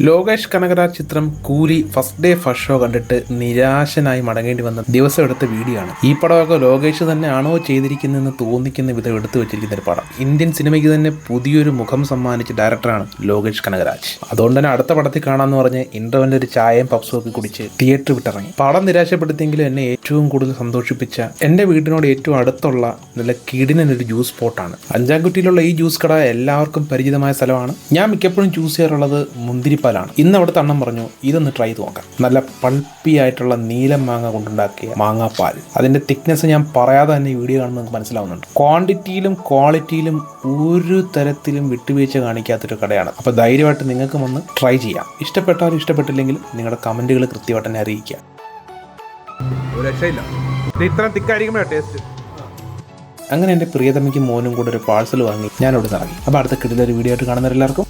ലോകേഷ് കനകരാജ് ചിത്രം കൂലി first day first show കണ്ടിട്ട് നിരാശനായി മടങ്ങേണ്ടി വന്ന ദിവസം എടുത്ത വീഡിയോ ആണ്. ഈ പടമൊക്കെ ലോകേഷ് തന്നെ ആണോ ചെയ്തിരിക്കുന്നതെന്ന് തോന്നിക്കുന്ന വിധം എടുത്തു വെച്ചിരിക്കുന്ന ഒരു പടം. ഇന്ത്യൻ സിനിമയ്ക്ക് തന്നെ പുതിയൊരു മുഖം സമ്മാനിച്ച ഡയറക്ടറാണ് ലോകേഷ് കനകരാജ്. അതുകൊണ്ട് തന്നെ അടുത്ത പടത്തിൽ കാണാമെന്ന് പറഞ്ഞ് ഇന്റർവെല്ലിൽ ഒരു ചായയും പപ്സും ഒക്കെ കുടിച്ച് തിയേറ്റർ വിട്ടിറങ്ങി. പടം നിരാശപ്പെടുത്തിയെങ്കിലും എന്നെ ഏറ്റവും കൂടുതൽ സന്തോഷിപ്പിച്ച എൻ്റെ വീടിനോട് ഏറ്റവും അടുത്തുള്ള നല്ല കിടിനൊരു ജ്യൂസ് സ്പോട്ടാണ്. അഞ്ചാംകുറ്റിയിലുള്ള ഈ ജ്യൂസ് കട എല്ലാവർക്കും പരിചിതമായ സ്ഥലമാണ്. ഞാൻ മിക്കപ്പോഴും ചൂസ് ചെയ്യാറുള്ളത് മുന്തിരിപ്പാലാണ്. ഇന്ന് അവിടുത്തെ അണ്ണം പറഞ്ഞു ഇതൊന്ന് ട്രൈ ചെയ്ത് നോക്കാം. നല്ല പൾപ്പി ആയിട്ടുള്ള നീലം മാങ്ങ കൊണ്ടുണ്ടാക്കിയ മാങ്ങാപ്പാൽ. അതിന്റെ തിക്നെസ് ഞാൻ പറയാതെ തന്നെ വീഡിയോ കാണുമ്പോൾ നമുക്ക് മനസ്സിലാവുന്നുണ്ട്. ക്വാണ്ടിറ്റിയിലും ക്വാളിറ്റിയിലും ഒരു തരത്തിലും വിട്ടുവീഴ്ച കാണിക്കാത്തൊരു കടയാണ്. അപ്പോൾ ധൈര്യമായിട്ട് നിങ്ങൾക്ക് വന്ന് ട്രൈ ചെയ്യാം. ഇഷ്ടപ്പെട്ടാലും ഇഷ്ടപ്പെട്ടില്ലെങ്കിലും നിങ്ങളുടെ കമന്റുകൾ കൃത്യമായിട്ട് തന്നെ അറിയിക്കുക. ഒരു രക്ഷയില്ല, ഇത്ര തിക്കായിരിക്കുമ്പോഴാണ് ടേസ്റ്റ്. അങ്ങനെ എൻ്റെ പ്രിയതമയ്ക്കും മോനും കൂടെ ഒരു പാഴ്സൽ വാങ്ങി ഞാനിവിടെ ഇറങ്ങി. അപ്പോൾ അടുത്ത കിടിലൊരു വീഡിയോ ആയിട്ട് കാണുന്നവരെല്ലാവർക്കും